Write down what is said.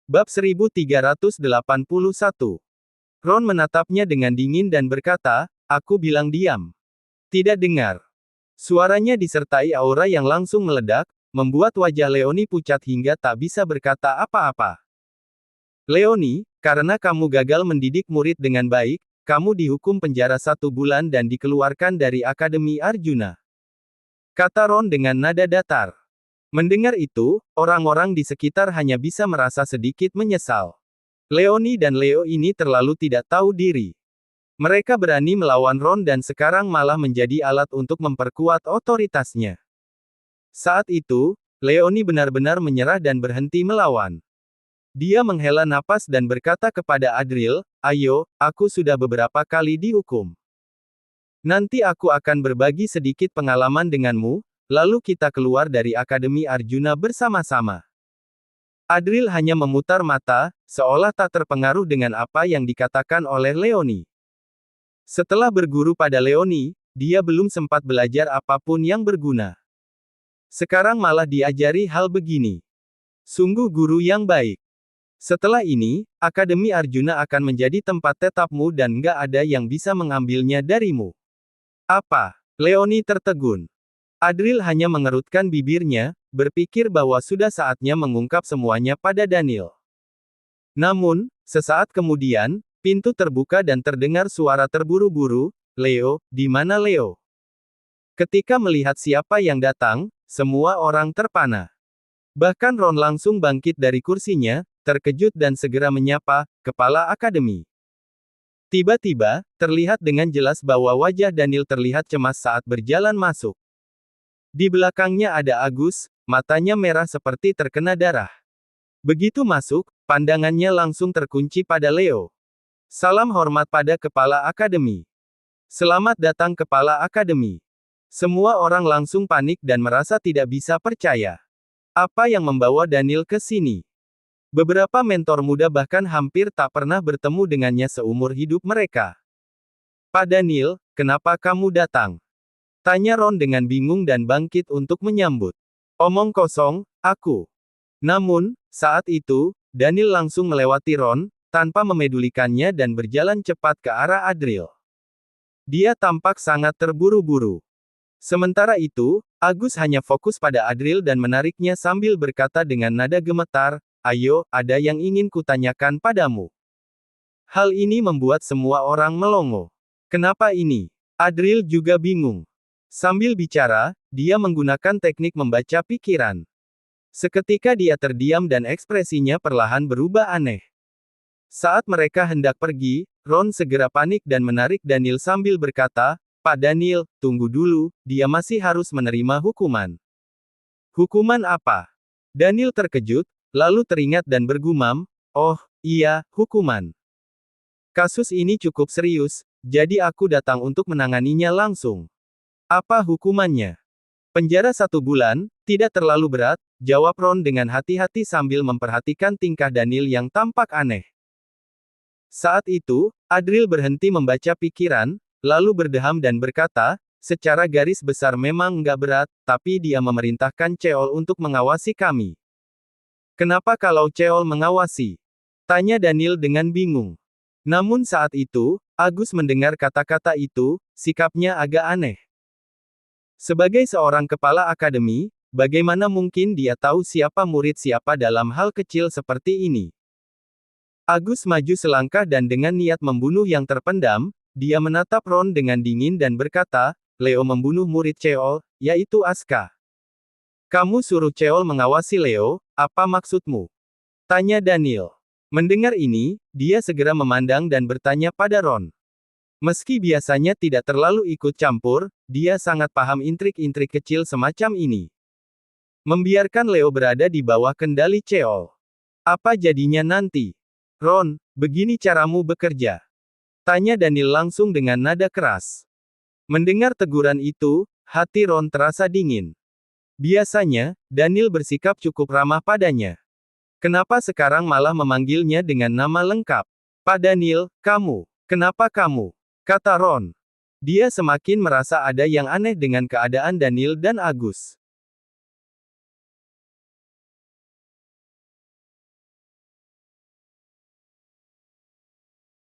Bab 1381. Ron menatapnya dengan dingin dan berkata, "Aku bilang diam. Tidak dengar." Suaranya disertai aura yang langsung meledak, membuat wajah Leoni pucat hingga tak bisa berkata apa-apa. "Leoni, karena kamu gagal mendidik murid dengan baik, kamu dihukum penjara 1 bulan dan dikeluarkan dari Akademi Arjuna," kata Ron dengan nada datar. Mendengar itu, orang-orang di sekitar hanya bisa merasa sedikit menyesal. Leoni dan Leo ini terlalu tidak tahu diri. Mereka berani melawan Ron dan sekarang malah menjadi alat untuk memperkuat otoritasnya. Saat itu, Leoni benar-benar menyerah dan berhenti melawan. Dia menghela napas dan berkata kepada Adril, "Ayo, aku sudah beberapa kali dihukum. Nanti aku akan berbagi sedikit pengalaman denganmu, lalu kita keluar dari Akademi Arjuna bersama-sama." Adril hanya memutar mata, seolah tak terpengaruh dengan apa yang dikatakan oleh Leoni. Setelah berguru pada Leoni, dia belum sempat belajar apapun yang berguna. Sekarang malah diajari hal begini. Sungguh guru yang baik. Setelah ini, Akademi Arjuna akan menjadi tempat tetapmu dan nggak ada yang bisa mengambilnya darimu. Apa? Leoni tertegun. Adril hanya mengerutkan bibirnya, berpikir bahwa sudah saatnya mengungkap semuanya pada Daniel. Namun, sesaat kemudian, pintu terbuka dan terdengar suara terburu-buru, "Leo, di mana Leo?" Ketika melihat siapa yang datang, semua orang terpana. Bahkan Ron langsung bangkit dari kursinya, terkejut dan segera menyapa, "Kepala Akademi." Tiba-tiba, terlihat dengan jelas bahwa wajah Daniel terlihat cemas saat berjalan masuk. Di belakangnya ada Agus, matanya merah seperti terkena darah. Begitu masuk, pandangannya langsung terkunci pada Leo. "Salam hormat pada Kepala Akademi." "Selamat datang Kepala Akademi." Semua orang langsung panik dan merasa tidak bisa percaya. Apa yang membawa Daniel ke sini? Beberapa mentor muda bahkan hampir tak pernah bertemu dengannya seumur hidup mereka. "Pak Daniel, kenapa kamu datang?" tanya Ron dengan bingung dan bangkit untuk menyambut. "Omong kosong, aku." Namun, saat itu, Daniel langsung melewati Ron, tanpa memedulikannya dan berjalan cepat ke arah Adril. Dia tampak sangat terburu-buru. Sementara itu, Agus hanya fokus pada Adril dan menariknya sambil berkata dengan nada gemetar, "Ayo, ada yang ingin kutanyakan padamu." Hal ini membuat semua orang melongo. Kenapa ini? Adril juga bingung. Sambil bicara, dia menggunakan teknik membaca pikiran. Seketika dia terdiam dan ekspresinya perlahan berubah aneh. Saat mereka hendak pergi, Ron segera panik dan menarik Daniel sambil berkata, "Pak Daniel, tunggu dulu, dia masih harus menerima hukuman." "Hukuman apa?" Daniel terkejut, lalu teringat dan bergumam, "Oh, iya, hukuman. Kasus ini cukup serius, jadi aku datang untuk menanganinya langsung." "Apa hukumannya?" "Penjara 1 bulan, tidak terlalu berat," jawab Ron dengan hati-hati sambil memperhatikan tingkah Daniel yang tampak aneh. Saat itu, Adril berhenti membaca pikiran, lalu berdeham dan berkata, "Secara garis besar memang nggak berat, tapi dia memerintahkan Cheol untuk mengawasi kami." "Kenapa kalau Cheol mengawasi?" tanya Daniel dengan bingung. Namun saat itu, Agus mendengar kata-kata itu, sikapnya agak aneh. Sebagai seorang kepala akademi, bagaimana mungkin dia tahu siapa murid siapa dalam hal kecil seperti ini? Agus maju selangkah dan dengan niat membunuh yang terpendam, dia menatap Ron dengan dingin dan berkata, "Leo membunuh murid Cheol, yaitu Aska. Kamu suruh Cheol mengawasi Leo, apa maksudmu?" tanya Daniel. Mendengar ini, dia segera memandang dan bertanya pada Ron. Meski biasanya tidak terlalu ikut campur, dia sangat paham intrik-intrik kecil semacam ini. Membiarkan Leo berada di bawah kendali Cheol. Apa jadinya nanti? "Ron, begini caramu bekerja?" tanya Daniel langsung dengan nada keras. Mendengar teguran itu, hati Ron terasa dingin. Biasanya, Daniel bersikap cukup ramah padanya. Kenapa sekarang malah memanggilnya dengan nama lengkap? "Pak Daniel, kamu. Kenapa kamu?" kata Ron. Dia semakin merasa ada yang aneh dengan keadaan Daniel dan Agus.